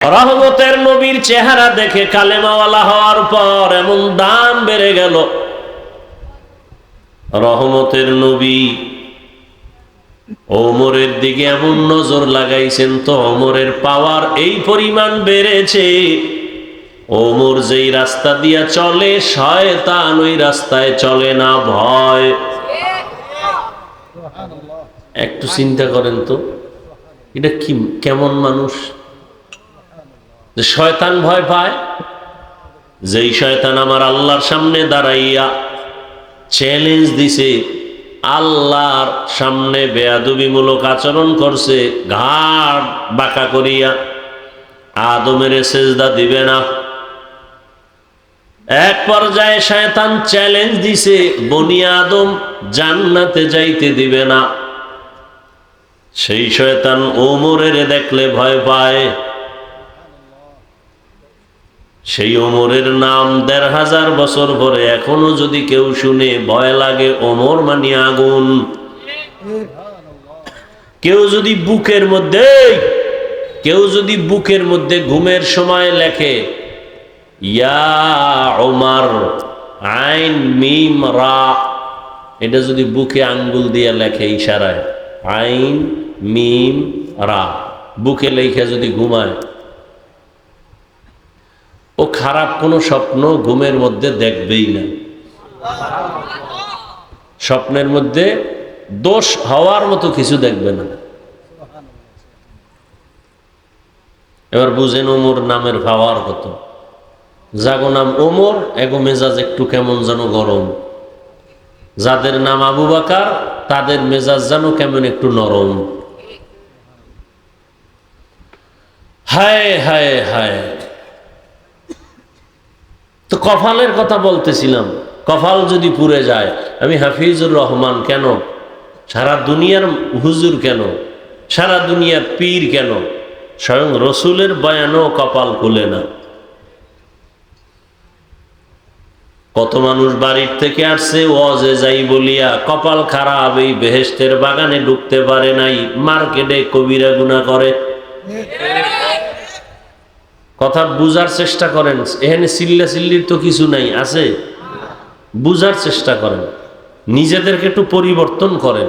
রহমতের নবীর চেহারা দেখে কালেমাওয়ালা হওয়ার পর এমন দাম বেড়ে গেল। রহমতের নবী ওমরের দিকে এমন নজর লাগাইছেন তো ওমরের পাওয়ার এই পরিমাণ বেড়েছে, ওমর যেই রাস্তা দিয়া চলে শয়তান ওই রাস্তায় চলে না, ভয়। একটু চিন্তা করেন তো, এটা কি কেমন মানুষ যে শয়তান ভয় পায়? যেই শয়তান আমার আল্লাহর সামনে দাঁড়াইয়া চ্যালেঞ্জ দিছে, আল্লাহর সামনে বেয়াদবিমূলক আচরণ করছে, ঘাড় বাঁকা করিয়া আদমের সেজদা দিবে না। এক পর্যায়ে শয়তান চ্যালেঞ্জ দিছে, বনি আদম জান্নাতে যাইতে দিবে না। সেই শয়তান ওমরের দেখলে ভয় পায়। সেই ওমরের নাম ১৫০০ বছর পরে এখনো যদি কেউ শুনে ভয় লাগে। ওমর মানি আগুন। কেউ যদি বুকের মধ্যে ঘুমের সময় লেখে ইয়া ওমর আইন মিম রা, এটা যদি বুকে আঙ্গুল দিয়ে লেখে ইশারায়, আইন মিম রা, বুকে লেখা যদি ঘুমায়, ও খারাপ কোনো স্বপ্ন ঘুমের মধ্যে দেখবেই না। স্বপ্নের মধ্যে দোষ হওয়ার মতো কিছু দেখবে না। এবার বুঝেন ওমর নামের পাওয়ার কত। যাগো নাম ওমর এগো মেজাজ একটু কেমন যেন গরম, যাদের নাম আবু বকর তাদের মেজাজ যেন কেমন একটু নরম। হায় হায় হায়। তো কপালের কথা বলতেছিলাম, কপাল যদি পুড়ে যায়, আমি হাফিজুর রহমান কেন, সারা দুনিয়ার হুজুর কেন, সারা দুনিয়ার পীর কেন, স্বয়ং রসুলের বয়ানও কপাল খুলে না। কত মানুষ বাড়ির থেকে আসছে ওয়াজে যাই বলিয়া কপাল খারাপ, এই বেহেশতের বাগানে ঢুকতে পারে নাই, মার্কেটে কবিরা গুনাহ করে। কথা বুঝার চেষ্টা করেন, এখানে চিল্লা চিল্লির তো কিছু নাই, আছে? বুঝার চেষ্টা করেন, নিজেদেরকে একটু পরিবর্তন করেন।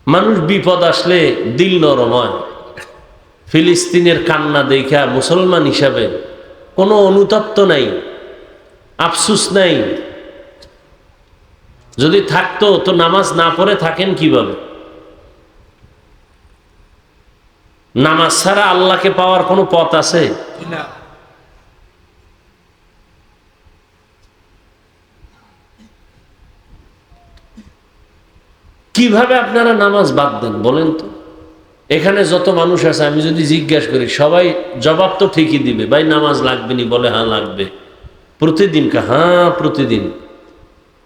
মানুষ বিপদ আসলে দিল নরম হয়। ফিলিস্তিনের কান্না দেখা মুসলমান হিসাবে কোনো অনুতপ্ত নাই, আফসুস নাই। যদি থাকতো তো নামাজ না পড়ে থাকেন কিভাবে? নামাজ ছাড়া আল্লাহকে পাওয়ার কোনো পথ আছে? কিভাবে আপনারা নামাজ বাদ দেন বলেন তো? এখানে যত মানুষ আছে আমি যদি জিজ্ঞাসা করি, সবাই জবাব তো ঠিকই দিবে, ভাই নামাজ লাগবে নি, বলে হ্যাঁ লাগবে। প্রতিদিন হ্যাঁ প্রতিদিন।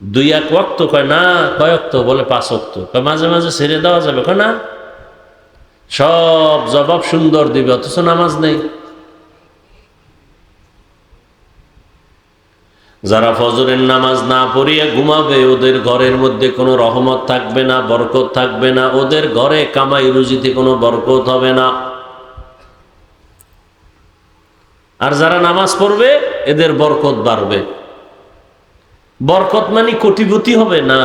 2-1 ওয়াক্ত কয় না, কয় ওয়াক্ত? বলে 5 ওয়াক্ত। কয় মাঝে মাঝে ছেড়ে দেওয়া যাবে? কয় না। সব জবাব সুন্দর দিবে, অথচ নামাজ নেই। যারা ফজরের নামাজ না পড়িয়া ঘুমাবে, ওদের ঘরের মধ্যে কোনো রহমত থাকবে না, বরকত থাকবে না। ওদের ঘরে কামাই রুজিতে কোনো বরকত হবে না। আর যারা নামাজ পড়বে এদের বরকত বাড়বে। বরকত মানে কোটিপতি হবে না।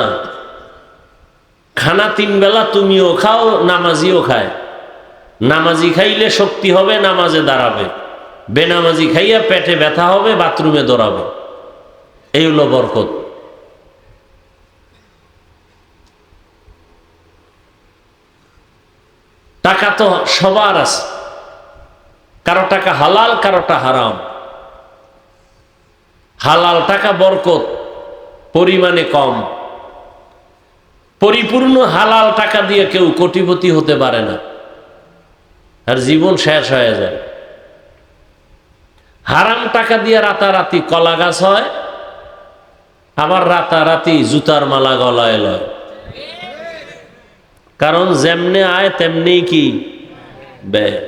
খানা 3 বেলা তুমিও খাও, নামাজিও খায়। নামাজি খাইলে শক্তি হবে, নামাজে দাঁড়াবে। বেনামাজি খাইয়া পেটে ব্যথা হবে, বাথরুমে দৌড়াবে। এই হলো বরকত। টাকা তো সবার আছে, কারো টাকা হালাল, কারোটা হারাম। হালাল টাকা বরকত পরিমাণে কম। পরিপূর্ণ হালাল টাকা দিয়ে কেউ কোটিপতি হতে পারে না, আর জীবন শেষ হয়ে যায়। হারাম টাকা দিয়ে রাতারাতি কলা গাছ হয়, আবার রাতারাতি জুতার মালা গলায় লয়। কারণ যেমনে আয় তেমনি কি ব্যয়।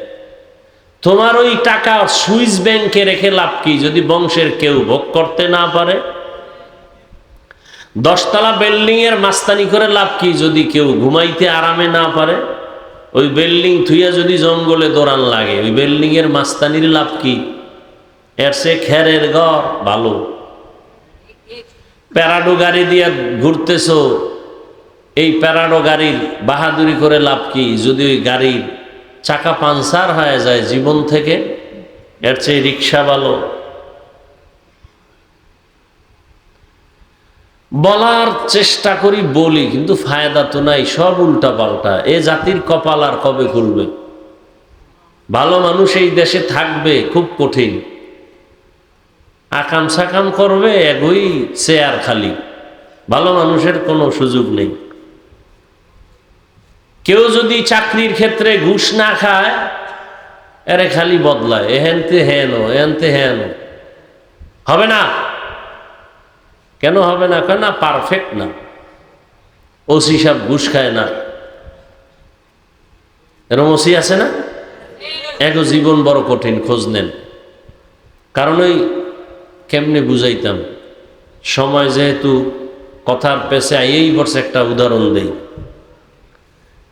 তোমার ওই টাকা সুইস ব্যাংকে রেখে লাভ কি যদি বংশের কেউ ভোগ করতে না পারে? 10 তলা বিল্ডিং এর মাস্তানি করে লাভ কি যদি কেউ ঘুমাইতে আরামে না পারে? ওই বিল্ডিং থুইয়া যদি জঙ্গলে দৌড়ান লাগে, ওই বিল্ডিং এর মাস্তানির লাভ কি? এর সে খেরের ঘর ভালো। প্যারাডো গাড়ি দিয়ে ঘুরতেছো, এই প্যারাডো গাড়ির বাহাদুরি করে লাভ কি যদি ওই গাড়ির চাকা পাঞ্চার হয়ে যায় জীবন থেকে? এর চেয়ে রিক্সা ভালো। বলার চেষ্টা করি, বলি, কিন্তু ফায়দা তো নাই, সব উল্টা পাল্টা। এ জাতির কপাল আর কবে খুলবে? ভালো মানুষ এই দেশে থাকবে খুব কঠিন। আকাম সাকাম করবে, এগোই চেয়ার খালি, ভালো মানুষের কোনো সুযোগ নেই। কেউ যদি চাকরির ক্ষেত্রে ঘুষ না খায়, এরে খালি বদলায়, এহেনতে হেন এহেনতে হেন, হবে না। কেন হবে না? কেন? পারফেক্ট না। ওসি সাহেব ঘুষ খায় না, এরকম ওসি আছে না? এগো জীবন বড় কঠিন, খোঁজ নেন। কারণ ওই কেমনে বুঝাইতাম, সময় যেহেতু কথার পেছে আইয়েই পড়ছে। একটা উদাহরণ দেই।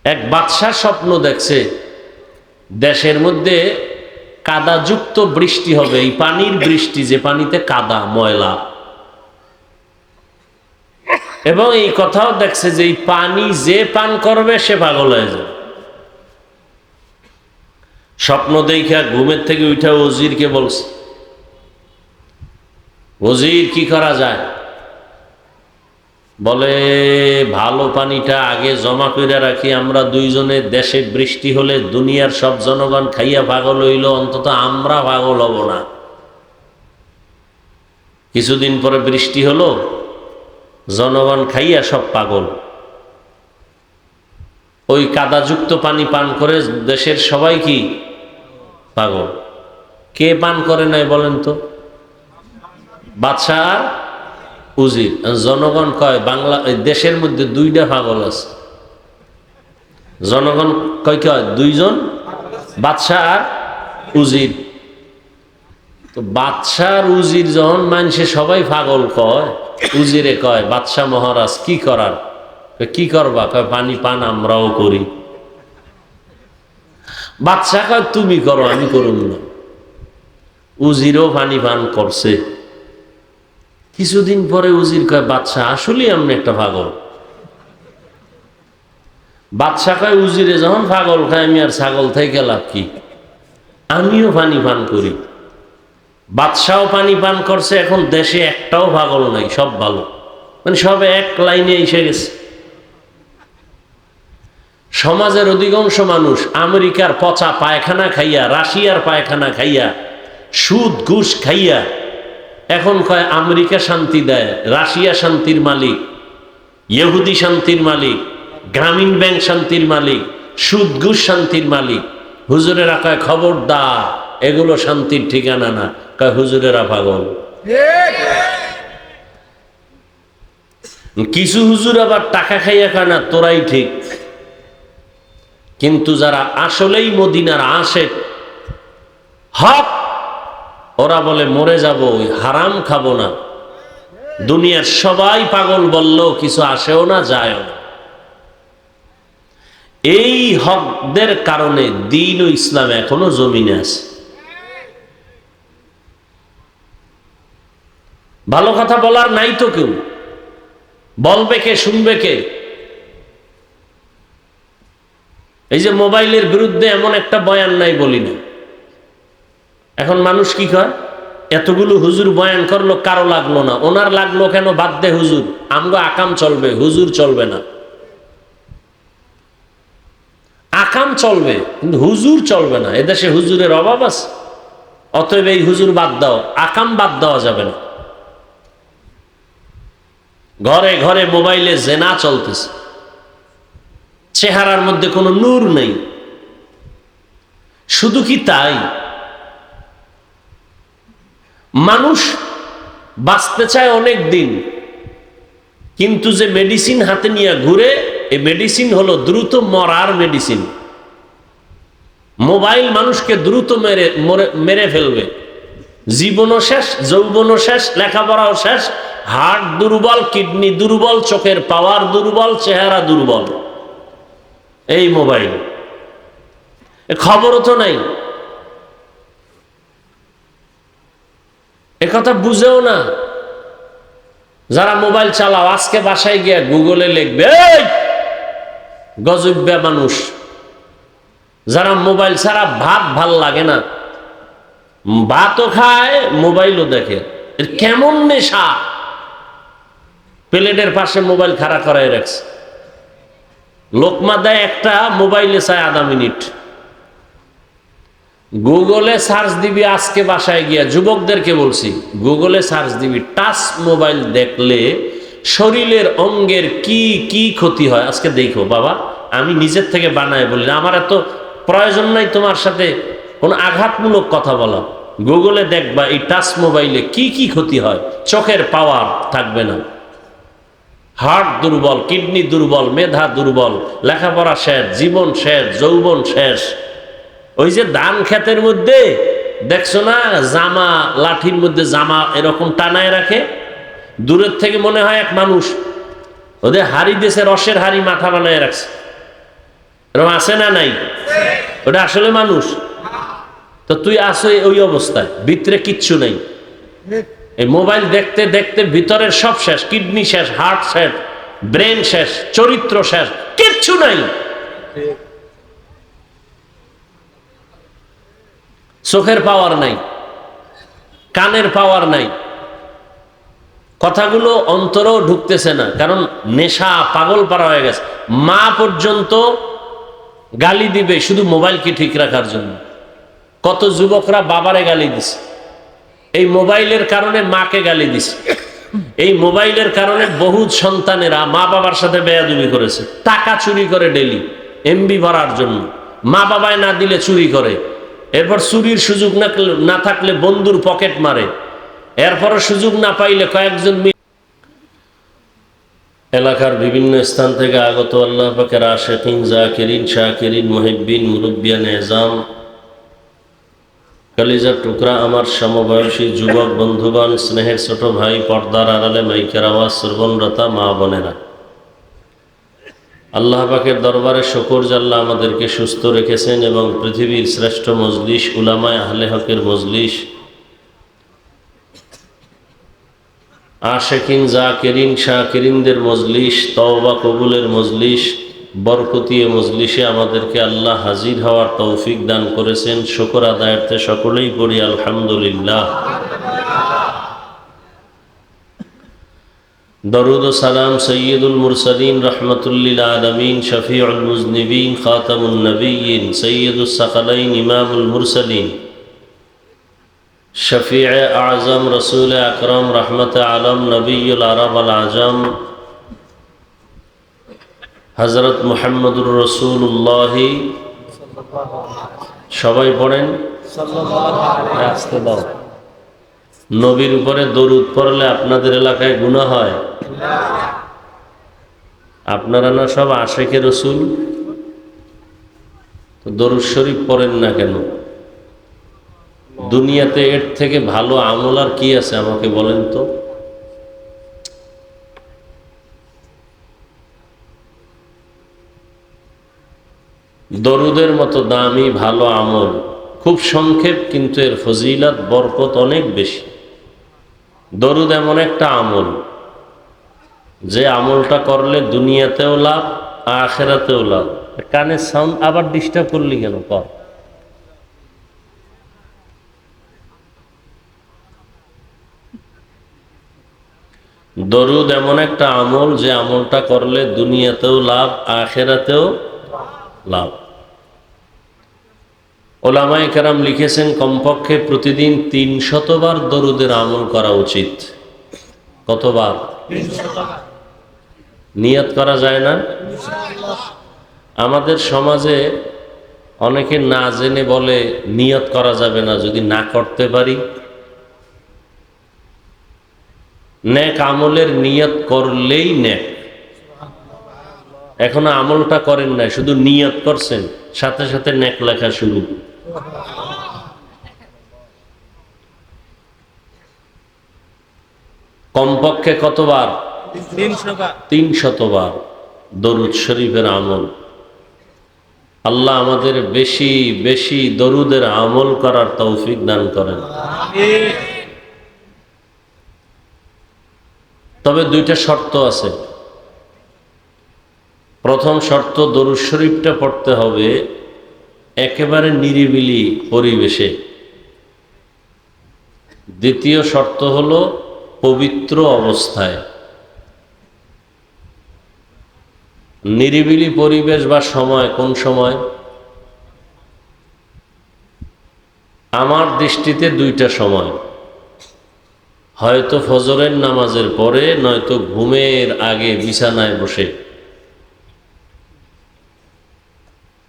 এক বাদশাহ স্বপ্ন দেখছে দেশের মধ্যে কাদাযুক্ত বৃষ্টি হবে, এই পানির বৃষ্টি, যে পানিতে কাদা ময়লা, এবং এই কথাও দেখছে যে এই পানি যে পান করবে সে পাগল হয়ে যাবে। স্বপ্ন দেখা ঘুমের থেকে উঠা ওজিরকে বলছে, ওজির কি করা যায়? বলে, ভালো পানিটা আগে জমা করে রাখি, আমরা দুইজনে দেশে বৃষ্টি হলে দুনিয়ার সব জনগণ খাইয়া পাগল হইল, অন্তত আমরা পাগল হব না। কিছুদিন পরে বৃষ্টি হলো, জনগণ খাইয়া সব পাগল। ওই কাদাযুক্ত পানি পান করে দেশের সবাই কি পাগল? কে পান করে নাই বলেন তো? বাদশাহ আর উজির। জনগণ কয় বাংলা দেশের মধ্যে দুইটা পাগল আছে। জনগণ কয় কয় দুইজন, বাদশাহ আর উজির। তো বাদশাহ আর উজির যখন মানুষে সবাই পাগল কয়, উজিরে কয়, বাদশাহ মহারাজ কি করার? কি করবা? কয় পানি পান আমরাও করি। বাদশাহ কয় তুমি করো, আমি করুন না। উজিরও পানি পান করছে। কিছুদিন পরে উজির কয়, বাদশাহ আসলে আপনি একটা পাগল। বাদশাহ কয়, উজিরে যখন পাগল খায়, আমি আর ছাগল থেকে লাভ কি? আমিও পানি পান করি। বাদশাও পানি পান করছে, এখন দেশে একটাও পাগল নাই, সব ভালো। মানে সব এক লাইনে এসে গেছে। সমাজের অধিকাংশ মানুষ আমেরিকার পচা পায়খানা খাইয়া, রাশিয়ার পায়খানা খাইয়া, সুদ ঘুষ খাইয়া এখন কয় আমেরিকা শান্তি দেয়, রাশিয়া শান্তির মালিক, ইহুদি শান্তির মালিক, গ্রামীণ ব্যাংক শান্তির মালিক, সুদ ঘুষ শান্তির মালিক। হুজুরেরা কয় খবরদার, এগুলো শান্তির ঠিকানা না। কয় হুজুরেরা পাগল। কিছু হুজুর আবার টাকা খাইয়া কয় না তোরাই ঠিক। কিন্তু যারা আসলেই মদিনার আশেক হক, ওরা বলে মরে যাব, ওই হারাম খাবো না। দুনিয়ার সবাই পাগল বললেও কিছু আসেও না, যায়ও না। এই হকদের কারণে দ্বীন ও ইসলাম এখনো জমিনে আছে। ভালো কথা বলার নাই তো কেউ, বলবে কে, শুনবে কে? এই যে মোবাইলের বিরুদ্ধে এমন একটা বয়ান নাই বলি না। এখন মানুষ কি কয়, এতগুলো হুজুর বয়ান করলো, কারো লাগলো না, ওনার লাগলো কেন? বাদ দে হুজুর, আমগো আকাম চলবে, হুজুর চলবে না। আকাম চলবে কিন্তু হুজুর চলবে না। এদেশে হুজুরের অভাব আছে, অতএব এই হুজুর বাদ দাও, আকাম বাদ দেওয়া যাবে না। ঘরে ঘরে মোবাইলে জেনা চলতেছে, চেহারার মধ্যে কোনো নূর নেই। শুধু কি তাই, মানুষ বাঁচতে চায় অনেক দিন, কিন্তু যে মেডিসিন হাতে নিয়ে ঘুরে, এই মেডিসিন হলো দ্রুত মরার মেডিসিন। মোবাইল মানুষকে দ্রুত মেরে ফেলবে। জীবনও শেষ, যৌবনও শেষ, লেখাপড়াও শেষ, হার্ট দুর্বল, কিডনি দুর্বল, চোখের পাওয়ার দুর্বল, চেহারা দুর্বল। এই মোবাইল খবরও তো নাই, কথা বুঝেও না। যারা মোবাইল চালাও আজকে বাসায় গিয়া গুগলে লিখবে, এই গজব্যা মানুষ। যারা মোবাইল ছাড়া ভাত ভাল লাগে না, ভাতও খায় মোবাইলও দেখে, এর কেমন নেশা। প্লেটের পাশে মোবাইল খাড়া করাই রাখছে, লোকমা দেয় একটা, মোবাইলে চায় আধা মিনিট। গুগলে সার্চ দিবি, আজকে বাসায় গিয়া যুবকদেরকে বলছি, গুগলে সার্চ দিবি, টাচ মোবাইল দেখলে শরীরের অঙ্গের কি কি ক্ষতি হয় আজকে দেখো বাবা। আমি নিজের থেকে বানায় বলি, আমার এত প্রয়োজন নাই তোমার সাথে কোনো আঘাতমূলক কথা বলা। গুগলে দেখবা এই টাচ মোবাইলে কি কি ক্ষতি হয়। চোখের পাওয়ার থাকবে না, হার্ট দুর্বল, কিডনি দুর্বল, মেধা দুর্বল, লেখাপড়া শেষ, জীবন শেষ, যৌবন শেষ। ওই যে ধান ক্ষেতের মধ্যে দেখছো না, জামা লাঠির মধ্যে জামা এরকম টানায় রাখে, দূরের থেকে মনে হয় এক মানুষ, ওদের হাড়ি দেশে রসের হাড়ি মাথা বানায় রাখছে, এরকম আছে না নাই? ওটা আসলে মানুষ? তো তুই আসো ওই অবস্থায়, ভিতরে কিচ্ছু নেই। এই মোবাইল দেখতে দেখতে ভিতরের সব শেষ, কিডনি শেষ, হার্ট শেষ, ব্রেন শেষ, চরিত্র শেষ, কিচ্ছু নাই। চোখের পাওয়ার নাই, কানের পাওয়ার নাই, কথাগুলো অন্তরেও ঢুকতেছে না, কারণ নেশা পাগল পারা হয়ে গেছে। মা পর্যন্ত গালি দিবে শুধু মোবাইলকে ঠিক রাখার জন্য। কত যুবকরা বাবারে গালি দিছে, এই মোবাইলের কারণে মাকে গালি দিছে। এই মোবাইলের কারণে বহু সন্তানেরা মা বাবার সাথে বেয়াদবি করেছে, টাকা চুরি করে ডেলি এমবি ভরার জন্য, মা বাবায় না দিলে চুরি করে। এরপর চুরির সুযোগ না থাকলে বন্ধুর পকেট মারে, এরপরও সুযোগ না পাইলে কয়েকজন এলাকার বিভিন্ন স্থান থেকে আগত আল্লাহ পাকের আশিকিন, জাকিরিন, শাকিরিন, মুহিব্বিন, মুরব্বিয়ান এজাম, কলিজার টুকরা আমার সমবয়সী যুবক বন্ধুগণ, স্নেহের ছোট ভাই, পর্দার আড়ালে মাইকের আওয়াজ শ্রবণরতা মা বোনেরা, আল্লাহ পাকের দরবারে শুকর যে আল্লাহ আমাদেরকে সুস্থ রেখেছেন এবং পৃথিবীর শ্রেষ্ঠ মজলিস উলামায়ে আহলে হকের মজলিস, আশিকিন, জাকিরিন, শাকিরিনদের মজলিস, তওবা কবুলের মজলিস, বরকতীয় মজলিসে আমাদেরকে আল্লাহ হাজির হওয়ার তৌফিক দান করেছেন। শুকর আদায়ার্থে সকলেই পড়ি আলহামদুলিল্লাহ। দরুদ ও সালাম সৈয়দুল মুরসালিন রহমতুল্লিল আলমিন, শফিউল মুজনিবিন, খাতামুন নবিয়্যিন, সৈয়দুস সাকালাইন, ইমামুল মুরসালিন, শফিয়ে আজম, রসুল আকরম, রহমত আলম, নবীল আরব আল আজম, হজরত মুহাম্মদুর রসুল্লাহ। সবাই পড়েন আসতে দাও। নবীর উপরে দরুদ পড়লে আপনাদের এলাকায় গুনাহ হয়? আপনারা না সব আশিকে রসুল, তো দরুদ শরীফ পড়েন না কেন? দুনিয়াতে এর থেকে ভালো আমল আর কি আছে আমাকে বলেন তো? দরুদের মতো দামি ভালো আমল খুব সংক্ষেপ, কিন্তু এর ফজিলত বরকত অনেক বেশি। দরুদ এমন একটা আমল যে আমলটা করলে দুনিয়াতেও লাভ, আখিরাতেও লাভ। কানের সাউন্ড আবার ডিস্টার্ব করলি কেন? কর। দরুদ এমন একটা আমল যে আমলটা করলে দুনিয়াতেও লাভ, আখিরাতেও লাভ। ওলামায়ে কেরাম লিখেছেন কমপক্ষে প্রতিদিন ৩০০ বার দরুদের আমল করা উচিত। কতবার? নিয়ত করা যায় না? আমাদের সমাজে অনেকে না জেনে বলে নিয়ত করা যাবে না, যদি না করতে পারি। নেক আমলের নিয়ত করলেই নেক। এখনো আমলটা করেন নাই, শুধু নিয়ত করছেন, সাথে সাথে নেক লেখা শুরু। কমপক্ষে কতবার? ৩০০ বার দরুদ শরীফের আমল। আল্লাহ আমাদের বেশি বেশি দরুদের আমল করার তৌফিক দান করেন। তবে দুইটা শর্ত আছে। প্রথম শর্ত, দরুদ শরীফটা পড়তে হবে একেবারে নিরিবিলি পরিবেশে। দ্বিতীয় শর্ত হলো পবিত্র অবস্থায়। নিরিবিলি পরিবেশ বা সময়, কোন সময়? আমার দৃষ্টিতে দুইটা সময়, হয়তো ফজরের নামাজের পরে, নয়তো ঘুমের আগে বিছানায় বসে।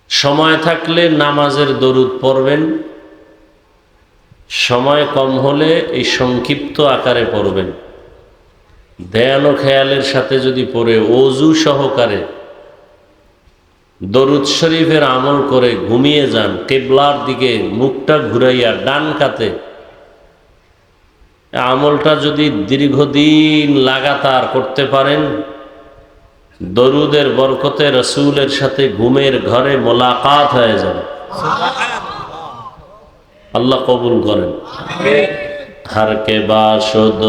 সময় থাকলে নামাজের দরুদ পড়বেন, সময় কম হলে এই সংক্ষিপ্ত আকারে পড়বেন। ধ্যান ও খেয়ালের সাথে যদি পড়ে ওযু সহকারে দরুদ শরীফের আমল করে ঘুমিয়ে যান, কিবলার দিকে মুখটা ঘুরাইয়া ডান কাতে, আমলটা যদি দীর্ঘদিন লাগাতার করতে পারেন, দরুদের বরকতে রসুলের সাথে ঘুমের ঘরে মোলাকাত হয়ে যাবে। আল্লাহ কবুল করেন। हर के बाशुद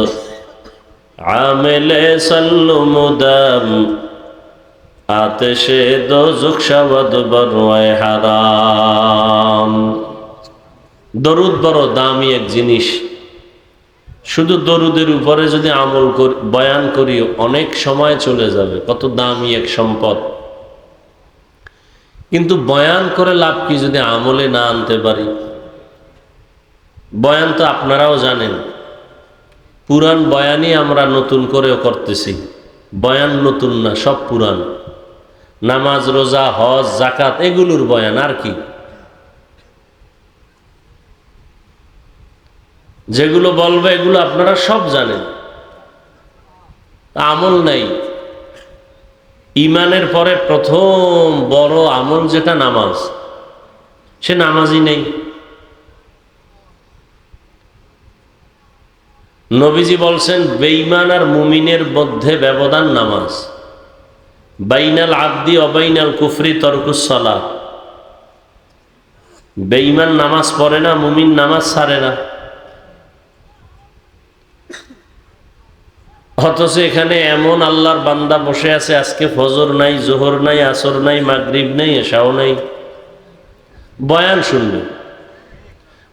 आमिले सल्लु मुदम आतिशे दोज़ख शवद बरए হারাম। দরুদ বড় দামি এক জিনিস। শুধু দরুদের উপরে যদি আমল করি, বয়ান করি, অনেক সময় চলে যাবে। কত দামি এক সম্পদ। কিন্তু বয়ান করে লাভ কি যদি আমলে না আনতে পারি? বয়ান তো আপনারাও জানেন, পুরান বয়ানই আমরা নতুন করেও করতেছি। বয়ান নতুন না, সব পুরান। নামাজ, রোজা, হজ, যাকাত এগুলোর বয়ান, আর কি? যেগুলো বলবে এগুলো আপনারা সব জানেন, আমল নাই। ইমানের পরে প্রথম বড় আমল যেটা নামাজ, সে নামাজই নেই। নবীজি বলছেন, বেঈমান আর মুমিনের মধ্যে ব্যবধান নামাজ। বাইনাল আবদি অবাইনাল কুফরি তরকুস সালাত। বেঈমান নামাজ পড়ে না, মুমিন নামাজ ছাড়ে না। অথচ এখানে এমন আল্লাহর বান্দা বসে আছে, আজকে ফজর নাই, জোহর নাই, আসর নাই, মাগরিব নাই, এশাও নাই, বয়ান শুনবে।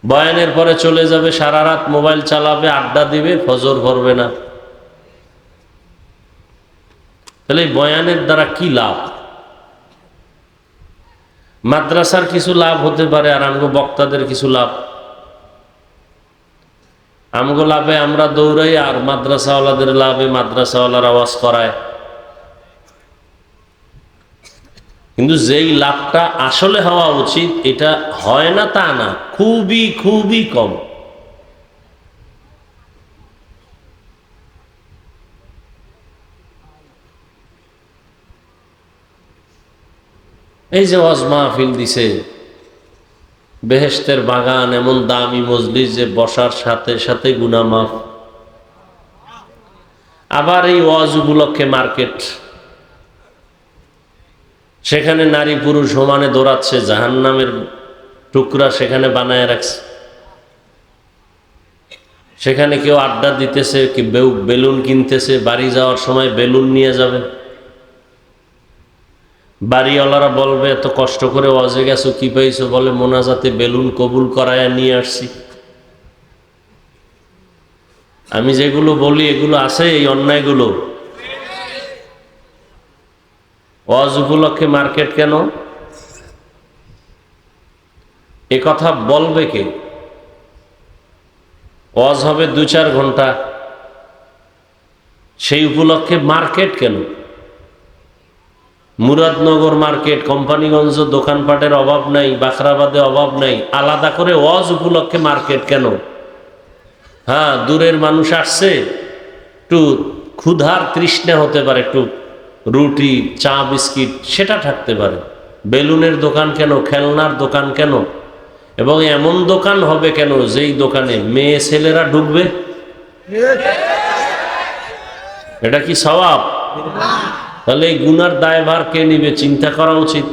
বয়ানের পরে চলে যাবে, সারা রাত মোবাইল চালাবে, আড্ডা দিবে, ফজর পড়বে না। তাহলে বয়ানের দ্বারা কি লাভ? মাদ্রাসার কিছু লাভ হতে পারে, আর আমগো বক্তাদের কিছু লাভ। আমগো লাভে আমরা দৌড়াই, আর মাদ্রাসাওয়ালাদের লাভে মাদ্রাসাওয়ালার আওয়াজ করায়। কিন্তু যেই লাভটা আসলে হওয়া উচিত, এটা হয় না তা না, খুবই খুবই কম। এই যে ওয়াজ মাহফিল দিছে, বেহেশতের বাগান, এমন দামি মজলিস যে বসার সাথে সাথে গুনাহ মাফ। আবার এই ওয়াজ উপলক্ষে মার্কেট, সেখানে নারী পুরুষ সমানে দৌড়াচ্ছে, জাহান্নামের টুকরা সেখানে বানায় রাখছে। সেখানে কেউ আড্ডা দিতেছে, কি বেলুন কিনতেছে, বাড়ি যাওয়ার সময় বেলুন নিয়ে যাবে। বাড়িওয়ালারা বলবে, এত কষ্ট করে ওয়াজে গেছো, কি পাইছো? বলে, মোনাজাতে বেলুন কবুল করায় নিয়ে আসছি। আমি যেগুলো বলি এগুলো আছে, এই অন্যায়গুলো। ওয়াজ উপলক্ষে মার্কেট কেন? এ কথা বলবে কে? ওয়াজ হবে 2-4 ঘন্টা, সেই উপলক্ষে মার্কেট কেন? মুরাদনগর মার্কেট, কোম্পানিগঞ্জ দোকানপাটের অভাব নাই, বাখরাবাদে অভাব নাই, আলাদা করে ওয়াজ উপলক্ষে মার্কেট কেন? হ্যাঁ, দূরের মানুষ আসছে, একটু ক্ষুধার তৃষ্ণা হতে পারে, একটু রুটি, চা, বিস্কিট, সেটা থাকতে পারে। বেলুনের দোকান কেন? খেলনার দোকান কেন? এবং এমন দোকান হবে কেন যেই দোকানে মেয়ে ছেলেরা ঢুকবে? এটা কি সওয়াব? তাহলে এই গুনার দায়ভার কে নিবে? চিন্তা করা উচিত।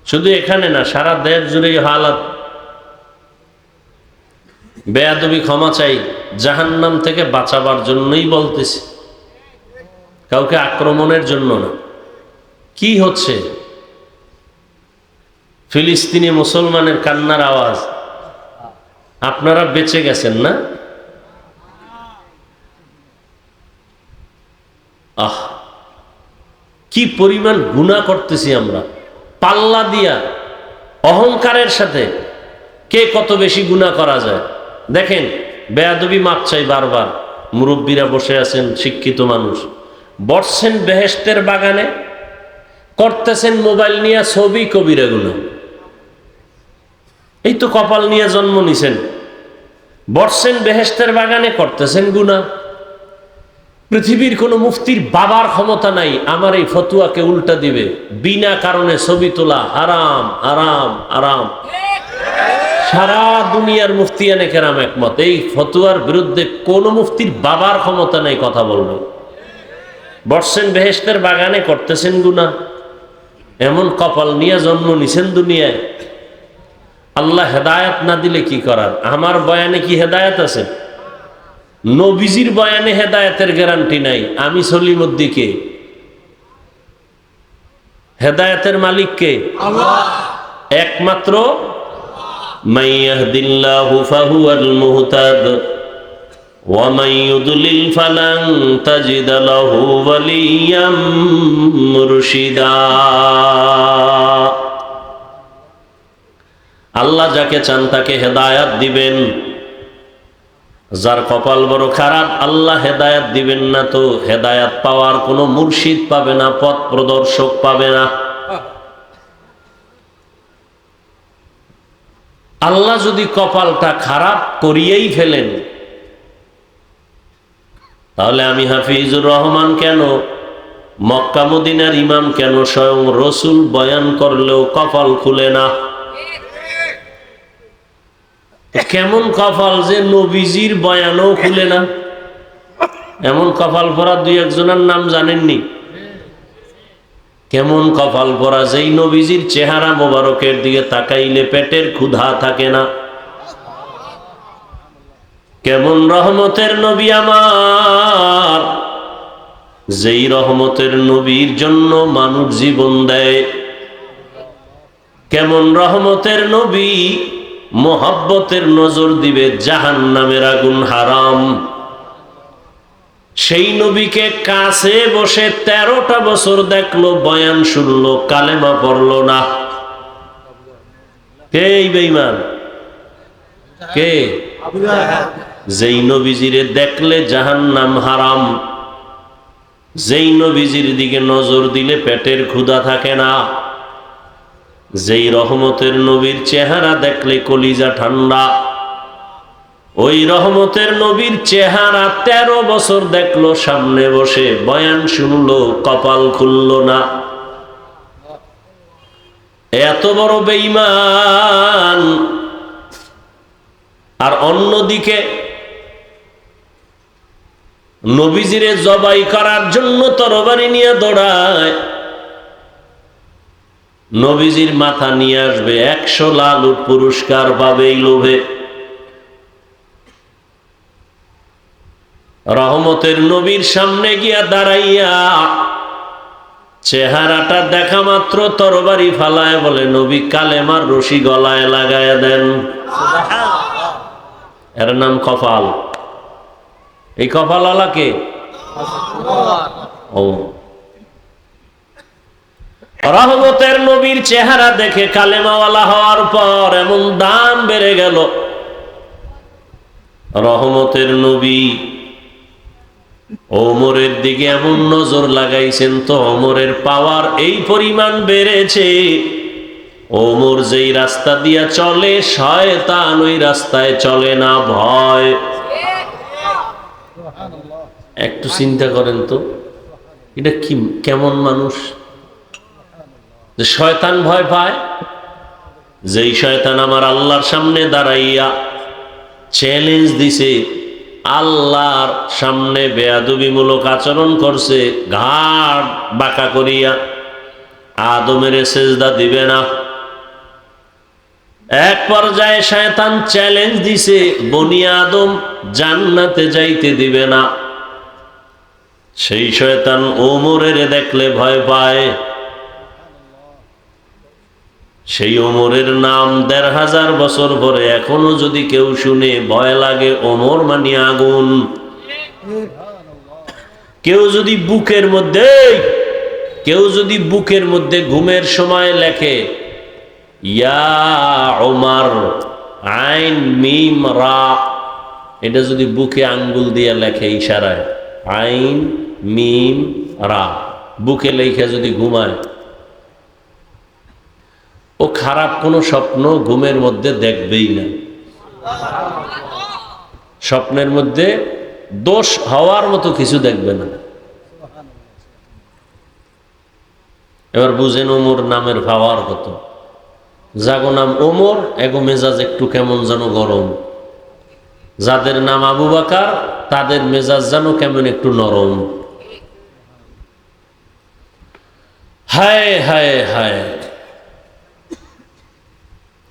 শুধু এখানে না, সারা দেশ জুড়ে এই হালাত। বেয়াদবি ক্ষমা চাই, জাহান্নাম থেকে বাঁচাবার জন্যই বলতেছি, কাউকে আক্রমণের জন্য না। কি হচ্ছে? ফিলিস্তিনি মুসলমানের কান্নার আওয়াজ। আপনারা বেঁচে গেছেন না? আহ, কি পরিমাণ গুনাহ করতেছি আমরা, পাল্লা দিয়া অহংকারের সাথে কে কত বেশি গুনাহ করা যায়। দেখেন, বেয়াদবি মাপ চাই বারবার। মুরব্বীরা বসে আছেন, শিক্ষিত মানুষ, বসছেন বেহেশতের বাগানে, করতেছেন মোবাইল নিয়ে ছবি, কবিরা গুনাহ। এই তো কপাল নিয়ে জন্ম নিছেন, বসছেন বেহেশতের বাগানে, করতেছেন গুনাহ। পৃথিবীর কোন মুফতির বাবার ক্ষমতা নাই আমার এই ফতুয়াকে উল্টা দিবে। বিনা কারণে ছবি তোলা হারাম, হারাম, হারাম। সারা দুনিয়ার মুফতিয়ানে কেরাম একমত, এই ফতুয়ার বিরুদ্ধে কোন মুফতির বাবার ক্ষমতা নাই কথা বলবে। বসছেন বেহেশতের বাগানে, করতেছেন গুনাহ। এমন কপাল নিয়ে জন্ম নিছেন দুনিয়ায়। আল্লাহ হেদায়েত না দিলে কি করার? আমার বয়ানে কি হেদায়েত আছে? নবীজির বয়ানে হেদায়েতের গ্যারান্টি নাই। আমি সলিমুদ্দিকে, হেদায়েতের মালিক কে? আল্লাহ। একমাত্র মাইয়াহদিল্লাহু ফাহুয়াল মুহতাদ ওয়া মান ইউদ্লিল ফালান তাজিদ লাহু ওয়ালিয়াম মুরশিদা। আল্লাহ যাকে চান তাকে হেদায়েত দিবেন। যার কপাল বড় খারাপ, আল্লাহ হেদায়েত দিবেন না, তো হেদায়েত পাওয়ার কোনো মুর্শিদ পাবে না, পথ প্রদর্শক পাবে না। আল্লাহ যদি কপালটা খারাপ করিয়েই ফেলেন, তাহলে আমি হাফিজুর রহমান কেন, মক্কা মদিনার ইমাম কেন, স্বয়ং রসুল বয়ান করলেও কপাল খুলে না? কেমন কপাল যে নবীজির বয়ানও খুলে না? এমন কপাল পরা দুই একজনের নাম জানেননি? কেমন কপাল পরা যেই নবীজির চেহারা মোবারকের দিকে তাকাইলে পেটের ক্ষুধা থাকে না। কেমন রহমতের নবী আমার, যেই রহমতের নবীর জন্য মানুষ জীবন দেয়। কেমন রহমতের নবী, মোহাব্বতের নজর দিবে জাহান্নামের আগুন হারাম। সেই নবীকে কাছে বসে 13টা বছর দেখলো, বয়ান শুনলো, কালেমা পড়লো না। কে এই বেঈমান? কে? যেই নবীজিরে দেখলে জাহান্নাম হারাম, যেই নবীজির দিকে নজর দিলে পেটের ক্ষুধা থাকে না, যেই রহমতের নবীর চেহারা দেখলে কলিজা ঠান্ডা, ওই রহমতের নবীর চেহারা 13 বছর দেখলো, সামনে বসে বয়ান শুনলো, কপাল খুলল না। এত বড় বেঈমান। আর অন্যদিকে নবীজিরে জবাই করার জন্য তরবারি নিয়ে দৌড়ায়, নবীজির মাথা নিয়ে আসবে, 100 লাল উট পুরস্কার পাবে এই লোভে। রহমতের নবীর সামনে গিয়া দাঁড়াইয়া চেহারাটা দেখা মাত্র তরবারি ফালায়, বলে নবী কালেমার রশি গলায় লাগায় দেন। এর নাম কপাল। এই কপাল আলাকে ও রহমতের নবীর চেহারা দেখে কালেমাওয়ালা হওয়ার পর এমন দাম বেড়ে গেল। রহমতের নবী ওমরের দিকে এমন নজর লাগাইছেন, তো ওমরের পাওয়ার এই পরিমাণ বেড়েছে, ওমর যেই রাস্তা দিয়া চলে শয়তান ওই রাস্তায় চলে না, ভয়। একটু চিন্তা করেন তো, এটা কি কেমন মানুষ যে শয়তান ভয় পায়? যেই শয়তান আমার আল্লাহর সামনে দাঁড়াইয়া চ্যালেঞ্জ দিছে, আল্লাহর সামনে বেয়াদবিমূলক আচরণ করছে, ঘাড় বাঁকা করিয়া আদমের সেজদা দিবে না, এক পর্যায়ে শয়তান চ্যালেঞ্জ দিছে, বনি আদম জান্নাতে যাইতে দিবে না। সেই শয়তান ওমরের দেখলে ভয় পায়। সেই ওমরের নাম ১৫০০ বছর পরে এখনো যদি কেউ শুনে ভয় লাগে। ওমর মানি আগুন। কেউ যদি বুকের মধ্যে ঘুমের সময় লেখে ইয়া ওমর আইন মিম রা, এটা যদি বুকে আঙ্গুল দিয়ে লেখে ইশারায়, আইন মিম রা, বুকে লেখা যদি ঘুমায়, ও খারাপ কোনো স্বপ্ন ঘুমের মধ্যে দেখবেই না। স্বপ্নের মধ্যে দোষ হওয়ার মতো কিছু দেখবে না। এবার বুঝেন ওমর নামের পাওয়ার কত। যাগো নাম ওমর এগো মেজাজ একটু কেমন যেন গরম, যাদের নাম আবু বকর তাদের মেজাজ যেন কেমন একটু নরম। হায় হায় হায়।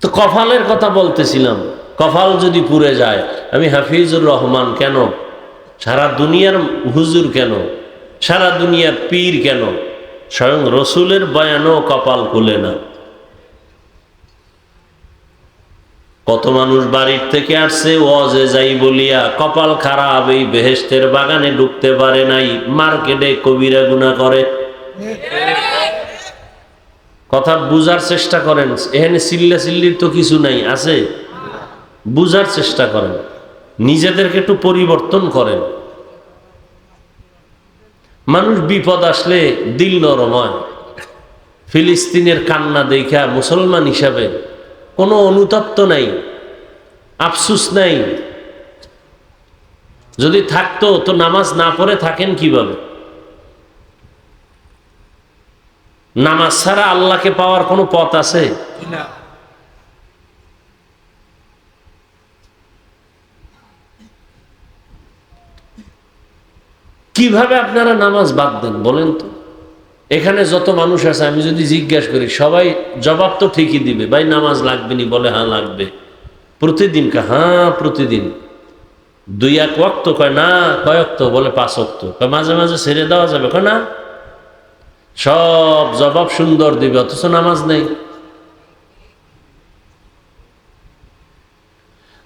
তো কপালের কথা বলতেছিলাম, কপাল যদি পুড়ে যায়, আমি হাফিজুর রহমান কেন, সারা দুনিয়ার হুজুর কেন, সারা দুনিয়ার পীর কেন, স্বয়ং রসুলের বয়ানও কপাল খুলে না। কত মানুষ বাড়ির থেকে আসছে ওয়াজে যাই বলিয়া কপাল খারাপ, এই বেহেশতের বাগানে ঢুকতে পারে নাই, মার্কেটে কবিরা গুনাহ করে। কথা বুঝার চেষ্টা করেন, এখানে চিল্লা চিল্লির তো কিছু নাই, আছে? বুঝার চেষ্টা করেন, নিজেদেরকে একটু পরিবর্তন করেন। মানুষ বিপদ আসলে দিল নরম হয়। ফিলিস্তিনের কান্না দেখা মুসলমান হিসাবে কোনো অনুতপ্ত নাই, আফসুস নাই। যদি থাকতো তো নামাজ না পড়ে থাকেন কিভাবে? নামাজ ছাড়া আল্লাহকে পাওয়ার কোনো পথ আছে? কিভাবে আপনারা নামাজ বাদ দেন বলেন তো? এখানে যত মানুষ আছে আমি যদি জিজ্ঞাসা করি, সবাই জবাব তো ঠিকই দিবে, ভাই নামাজ লাগবে নি বলে হ্যাঁ লাগবে। প্রতিদিন হ্যাঁ প্রতিদিন। 2-1 ওয়াক্ত কয় না, কয় ওয়াক্ত বলে 5 ওয়াক্ত, কয় মাঝে মাঝে ছেড়ে দেওয়া যাবে, কয় না। সব জবাব সুন্দর দিবে, অথচ নামাজ নেই।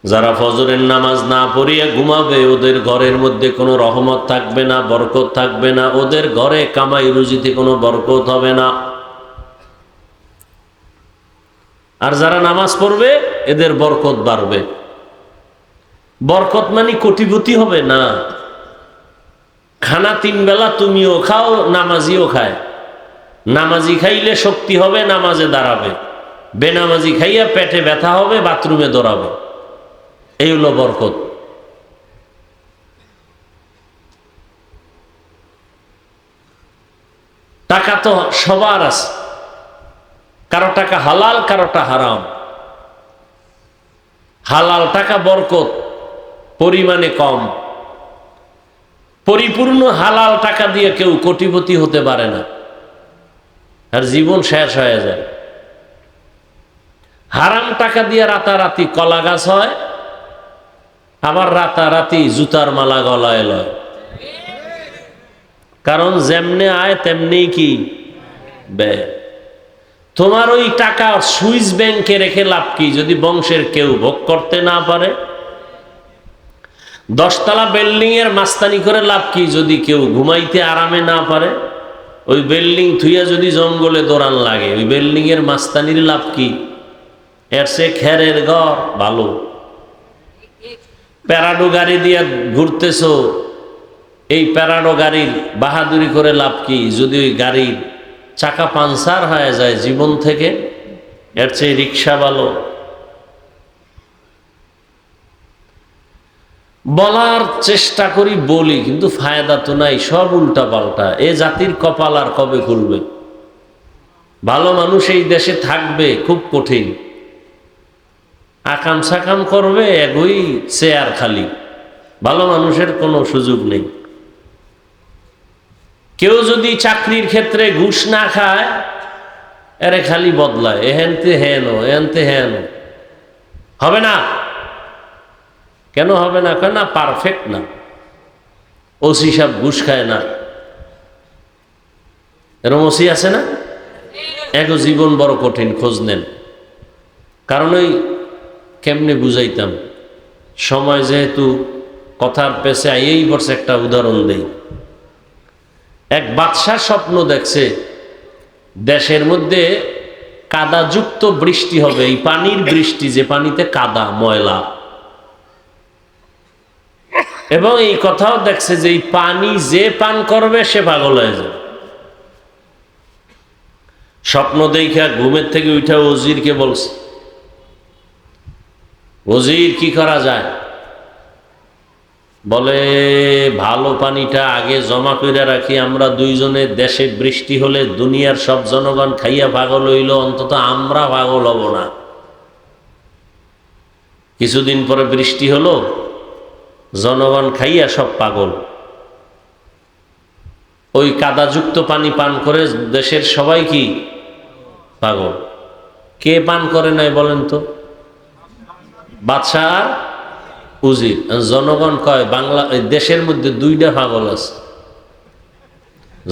যারা ফজরের নামাজ না পড়িয়া ঘুমাবে, ওদের ঘরের মধ্যে কোনো রহমত থাকবে না, বরকত থাকবে না, ওদের ঘরে কামাই রুজিতে কোনো বরকত হবে না। আর যারা নামাজ পড়বে এদের বরকত বাড়বে। বরকত মানে কোটিপতি হবে না। খানা 3 বেলা তুমিও খাও, নামাজিও খায়। নামাজি খাইলে শক্তি হবে, নামাজে দাঁড়াবে। বেনামাজি খাইয়া পেটে ব্যথা হবে, বাথরুমে দৌড়াবে। এই হলো বরকত। টাকা তো সবার আছে, কারো টাকা হালাল, কারোটা হারাম। হালাল টাকা বরকত, পরিমাণে কম। পরিপূর্ণ হালাল টাকা দিয়ে কেউ কোটিপতি হতে পারে না, আর জীবন শেষ হয়ে যায়। হারাম টাকা দিয়ে রাতারাতি কলা গাছ হয়, আবার রাতারাতি জুতার মালা গলায় লয়। কারণ যেমনে আয় তেমনি কি ব্যয়। তোমার ওই টাকা সুইস ব্যাংকে রেখে লাভ কি যদি বংশের কেউ ভোগ করতে না পারে? 10 তলা বিল্ডিং এর মাস্তানি করে লাভ কি যদি কেউ ঘুমাইতে আরামে না পারে? ওই বিল্ডিং থুইয়া যদি জঙ্গলে দৌড়ান লাগে, ওই বিল্ডিং এর মাস্তানির লাভ কি? এর সে খেরের ঘর ভালো। প্যারাডো গাড়ি দিয়ে ঘুরতেছো, এই প্যারাডো গাড়ির বাহাদুরি করে লাভ কি যদি ওই গাড়ির চাকা পাঞ্চার হয়ে যায় জীবন থেকে? এর চেয়ে রিক্সা ভালো। বলার চেষ্টা করি, বলি, কিন্তু ফায়দা তো নাই, সব উল্টা পাল্টা। এ জাতির কপাল আর কবে খুলবে? ভালো মানুষ এই দেশে থাকবে খুব কঠিন। আকাম সাকাম করবে, এগোই চেয়ার খালি। ভালো মানুষের কোনো সুযোগ নেই। কেউ যদি চাকরির ক্ষেত্রে ঘুষ না খায়, এরে খালি বদলায়, এহেনতে হেন এনতে হেন। হবে না। কেন হবে না? কেন না, পারফেক্ট না। ওসি সাহেব ঘুষ খায় না, এরকম ওসি আছে না? এক জীবন বড় কঠিন, খোঁজ নেন। কারণ ওই কেমনে বুঝাইতাম, সময় যেহেতু কথার পেছে আইয়েই পড়ছে। একটা উদাহরণ দেই। এক বাদশাহ স্বপ্ন দেখছে দেশের মধ্যে কাদাযুক্ত বৃষ্টি হবে, এই পানির বৃষ্টি, যে পানিতে কাদা ময়লা, এবং এই কথাও দেখছে যে এই পানি যে পান করবে সে পাগল হয়ে যাবে। স্বপ্ন দেখা ঘুমের থেকে উঠা ওজিরকে বলছে, ওজির কি করা যায়? বলে ভালো পানিটা আগে জমা করে রাখি, আমরা দুইজনে, দেশে বৃষ্টি হলে দুনিয়ার সব জনগণ খাইয়া পাগল হইল, অন্তত আমরা পাগল হব না। কিছুদিন পরে বৃষ্টি হলো, জনগণ খাইয়া সব পাগল। ওই কাদাযুক্ত পানি পান করে দেশের সবাই কি পাগল? কে পান করে নাই বলেন তো? বাদশাহ আর উজির। জনগণ কয় বাংলা দেশের মধ্যে দুইটা পাগল আছে।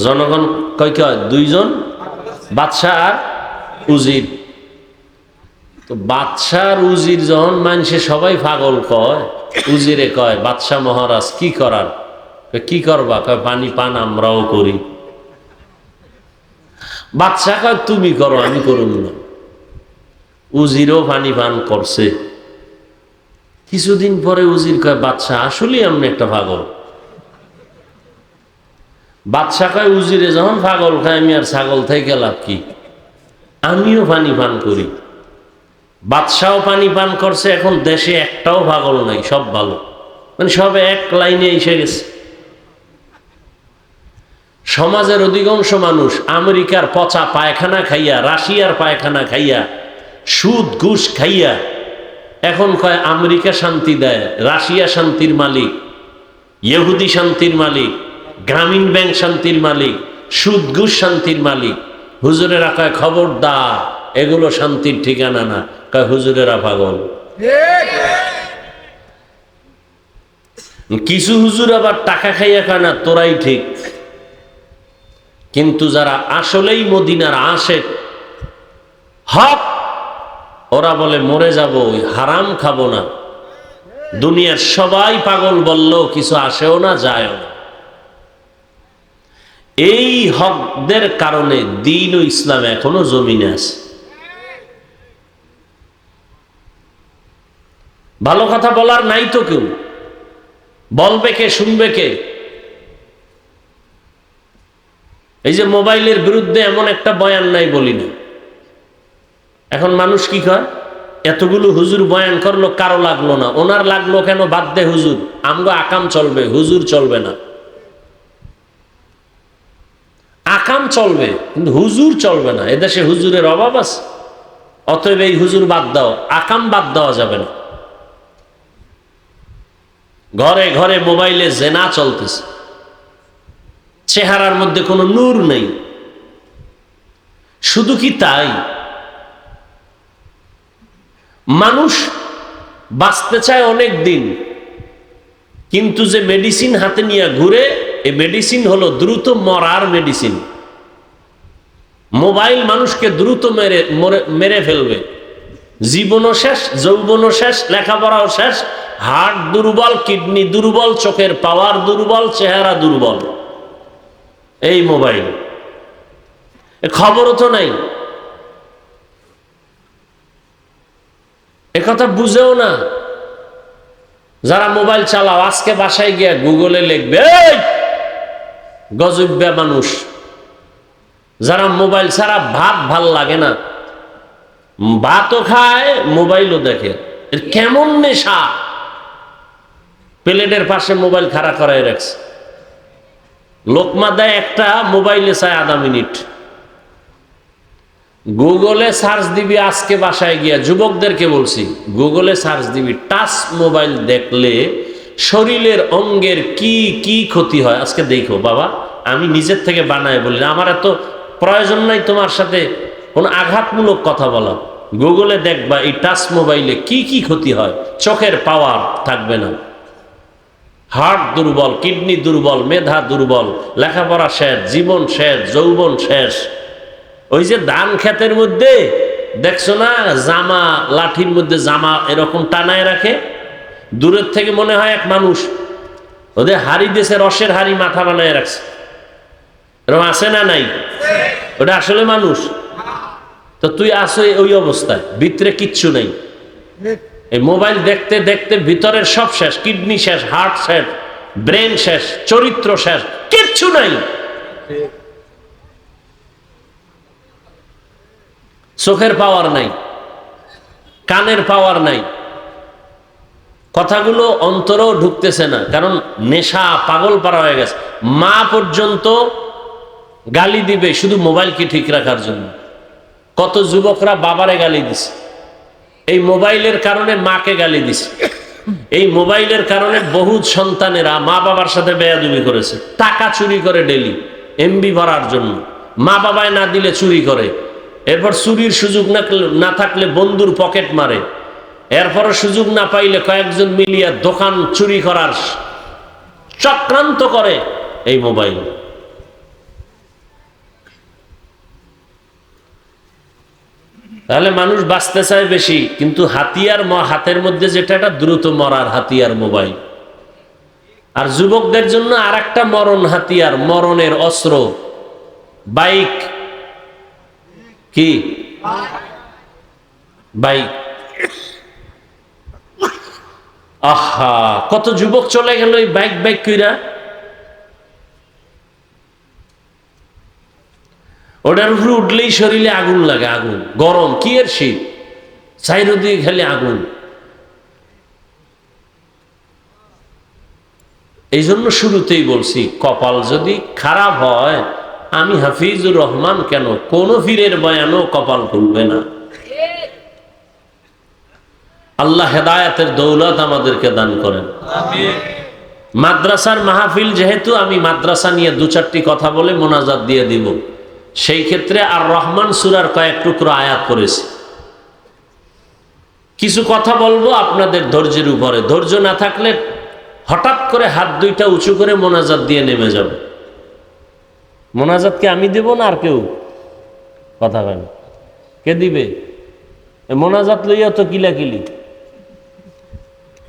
জনগণ কয় কয় দুইজন, বাদশাহ আর উজির। তো বাদশাহ আর উজির যখন মানছে সবাই পাগল কয়, উজিরে কয় বাদশাহ মহারাজ কি করার? কি করবা? কয় পানি পান আমরাও করি। বাদশাহ কয় তুমি করো, আমি করুন না। উজিরও পানি পান করছে। কিছুদিন পরে উজির কয় বাদশাহ আসলেই আমি একটা পাগল। বাদশাহ কয় উজিরে যখন পাগল খায়, আমি আর ছাগল থেকে লাভ কি? আমিও পানি পান করি। বাদশাহও পানি পান করছে, এখন দেশে একটাও পাগল নাই, সব ভালো, মানে সব এক লাইনে এসে গেছে। সমাজের অধিকাংশ মানুষ আমেরিকার পচা পায়খানা খাইয়া, রাশিয়ার পায়খানা খাইয়া, সুদ ঘুষ খাইয়া এখন কয় আমেরিকা শান্তি দেয়, রাশিয়া শান্তির মালিক, ইহুদি শান্তির মালিক, গ্রামীণ ব্যাংক শান্তির মালিক, সুদ ঘুষ শান্তির মালিক। হুজুরেরা কয় খবরদার, এগুলো শান্তির ঠিকানা না। কয় হুজুরেরা পাগল। কিছু হুজুর আবার টাকা খাইয়া কয় না তোরাই ঠিক। কিন্তু যারা আসলেই মদিনার আশেক হক, ওরা বলে মরে যাব, হারাম খাবো না। দুনিয়ার সবাই পাগল বললেও কিছু আসেও না, যায়ও না। এই হকদের কারণে দ্বীন ও ইসলাম এখনো জমিনে আছে। ভালো কথা বলার নাই তো কেউ, বলবে কে, শুনবে কে? এই যে মোবাইলের বিরুদ্ধে এমন একটা বয়ান নাই বলি না। এখন মানুষ কি কয়, এতগুলো হুজুর বয়ান করলো, কারো লাগলো না, ওনার লাগলো কেন? বাদ দে হুজুর, আমগো আকাম চলবে, হুজুর চলবে না। আকাম চলবে কিন্তু হুজুর চলবে না। এদেশে হুজুরের অভাব আছে, অতএব এই হুজুর বাদ দাও, আকাম বাদ দেওয়া যাবে না। ঘরে ঘরে মোবাইলে জেনা চলতেছে, চেহারার মধ্যে কোনো নূর নেই। শুধু কি তাই, মানুষ বাঁচতে চায় অনেক দিন, কিন্তু যে মেডিসিন হাতে নিয়ে ঘুরে, এই মেডিসিন হলো দ্রুত মরার মেডিসিন। মোবাইল মানুষকে দ্রুত মেরে ফেলবে। জীবনও শেষ, যৌবনও শেষ, লেখাপড়াও শেষ, হার্ট দুর্বল, কিডনি দুর্বল, চোখের পাওয়ার দুর্বল, চেহারা দুর্বল। এই মোবাইল, খবরও তো নাই, একথা বুঝেও না। যারা মোবাইল চালাও, আজকে বাসায় গিয়া গুগলে লিখবে গজব্যা মানুষ। যারা মোবাইল ছাড়া ভাত ভাল লাগে না, ভাতও খায় মোবাইলও দেখে, এর কেমন নেশা! প্লেটের পাশে মোবাইল খাড়া করায় রাখছে, লোকমা দেয় একটা, মোবাইলে চায় আধা মিনিট। গুগলে সার্চ দিবি, আজকে বাসায় গিয়া যুবকদেরকে বলছি, গুগলে সার্চ দিবি, টাচ মোবাইল দেখলে শরীরের অঙ্গের কি কি ক্ষতি হয় আজকে দেখো। বাবা, আমি নিজের থেকে বানায় বলি, আমার এত প্রয়োজন নাই তোমার সাথে কোনো আঘাতমূলক কথা বলা। গুগলে দেখবা এই টাচ মোবাইলে কি কি ক্ষতি হয়। চোখের পাওয়ার থাকবে না, হার্ট দুর্বল, কিডনি দুর্বল, মেধা দুর্বল, লেখাপড়া শেষ, জীবন শেষ, যৌবন শেষ। ওই যে ধান ক্ষেতের মধ্যে দেখছো না, জামা লাঠির মধ্যে জামা এরকম টানায় রাখে, দূরের থেকে মনে হয় এক মানুষ, ওদের হাড়ি দেশে রসের হাড়ি মাথা বানায় রাখছে, এরকম আছে না নাই? ওটা আসলে মানুষ? তো তুই আসো ওই অবস্থায়, ভিতরে কিচ্ছু নেই। এই মোবাইল দেখতে দেখতে ভিতরের সব শেষ, কিডনি শেষ, হার্ট শেষ, ব্রেন শেষ, চরিত্র শেষ, কিচ্ছু নাই। চোখের পাওয়ার নাই, কানের পাওয়ার নাই, কথাগুলো অন্তরেও ঢুকতেছে না, কারণ নেশা পাগল পারা হয়ে গেছে। মা পর্যন্ত গালি দিবে শুধু মোবাইলকে ঠিক রাখার জন্য। কত যুবকরা বাবারে গালি দিছে, এই মোবাইলের কারণে মাকে গালি দিছে। এই মোবাইলের কারণে বহু সন্তানেরা মা বাবার সাথে বেয়াদবি করেছে। টাকা চুরি করে ডেলি এমবি ভরার জন্য, মা বাবায় না দিলে চুরি করে। এরপর চুরির সুযোগ না থাকলে বন্ধুর পকেট মারে। এরপরও সুযোগ না পাইলে কয়েকজন মিলিয়া দোকান চুরি করার চক্রান্ত করে এই মোবাইল। তাহলে মানুষ বাঁচতে চায় বেশি, কিন্তু হাতিয়ার হাতের মধ্যে যেটা, এটা দ্রুত মরার হাতিয়ার মোবাইল। আর যুবকদের জন্য আর একটা মরণ হাতিয়ার, মরণের অস্ত্র, বাইক। কি বাইক? আহা, কত যুবক চলে গেল এই বাইক বাইক কইরা। ওটার উপরে উঠলেই শরীরে আগুন লাগে, আগুন, গরম, কি এর শীত, চাইরদিকে খালি আগুন। এই জন্য শুরুতেই বলছি, কপাল যদি খারাপ হয়, আমি হাফিজুর রহমান কেন, কোন পীরের বয়ানও কপাল খুলবে না। আল্লাহ হেদায়েতের দৌলত আমাদেরকে দান করেন। মাদ্রাসার মাহফিল যেহেতু, আমি মাদ্রাসা নিয়ে দু চারটি কথা বলে মোনাজাত দিয়ে দিব। সেই ক্ষেত্রে আর রহমান সূরার কয়েক টুকরো আয়াত করেছি। কিছু কথা বলবো আপনাদের ধৈর্যের উপরে, ধৈর্য না থাকলে হঠাৎ করে হাত দুইটা উঁচু করে মোনাজাত দিয়ে নেমে যাবে। মোনাজাত কি আমি দেব না আর কেউ? কথা বলেন, কে দিবে? মোনাজাত লইয়া তো কিলাকিলি।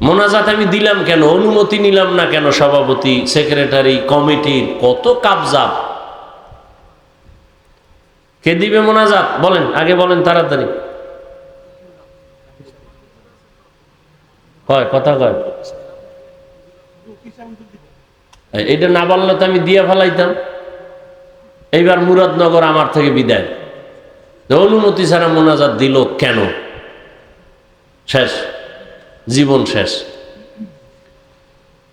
মোনাজাত আমি দিলাম কেন, অনুমতি নিলাম না কেন? সভাপতি, সেক্রেটারি, কমিটির কত কাবজাব। কে দিবে মোনাজাত বলেন, আগে বলেন তাড়াতাড়ি। কয় কথা কয়, এটা না বললে তো আমি দিয়ে ফেলাইতাম। এইবার মুরাদনগর আমার থেকে বিদায়, অনুমতি ছাড়া মোনাজাত দিল কেন? শেষ, জীবন শেষ।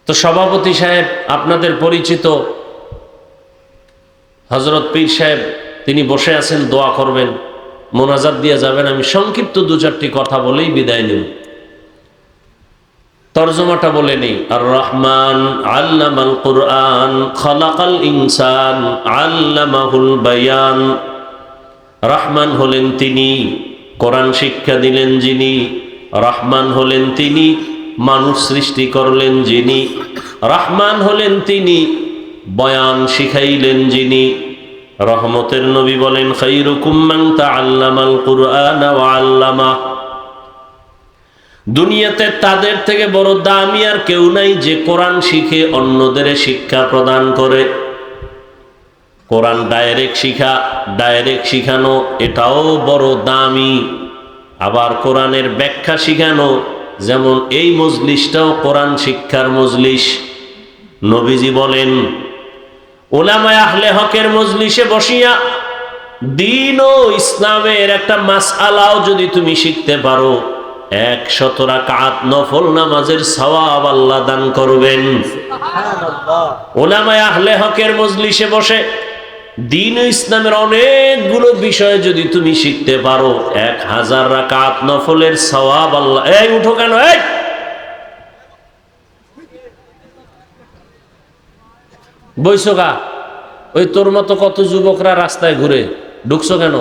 তো সভাপতি সাহেব, আপনাদের পরিচিত হযরত পীর সাহেব, তিনি বসে আছেন, দোয়া করবেন, মোনাজাত দিয়ে যাবেন। আমি সংক্ষিপ্ত দু চারটি কথা বলেই বিদায় নেব। তরজমাটা বলে নেই। আর রহমান আল্লামাল কুরআন খালাকাল ইনসান আল্লামাহুল বায়ান। রহমান হলেন তিনি, কোরআন শিক্ষা দিলেন যিনি। রহমান হলেন তিনি, মানুষ সৃষ্টি করলেন যিনি। রহমান হলেন তিনি, বয়ান শিখাইলেন যিনি। রহমতের নবী বলেন, খায়রুকুম মান তাআল্লামাল কুরআন ওয়া আল্লামা। দুনিয়াতে তাদের থেকে বড় দামি আর কেউ নাই যে কোরআন শিখে অন্যদের শিক্ষা প্রদান করে। কোরআন ডাইরেক্ট শিখানো, এটাও বড় দামি। আবার কোরআনের ব্যাখ্যা শিখানো, যেমন এই মজলিসটাও কোরআন শিক্ষার মজলিস। নবীজি বলেন, উলামায়ে আহলে হকের মজলিসে বসিয়া দ্বীন ও ইসলামের একটা মাসআলাও যদি তুমি শিখতে পারো, 100 রাকাত নফল নামাজের সওয়াব আল্লাহ দান করবেন। সুবহানাল্লাহ। উলামায়ে আহলে হকের মজলিসে বসে দ্বীন ও ইসলামের অনেকগুলো বিষয় যদি তুমি শিখতে পারো, 1000 রাকাত নফলের সওয়াব আল্লাহ। এই উঠো কেন, এই বইছো গা? ওই তোর মতো কত যুবকরা রাস্তায় ঘুরে, ঢুকছো কেন?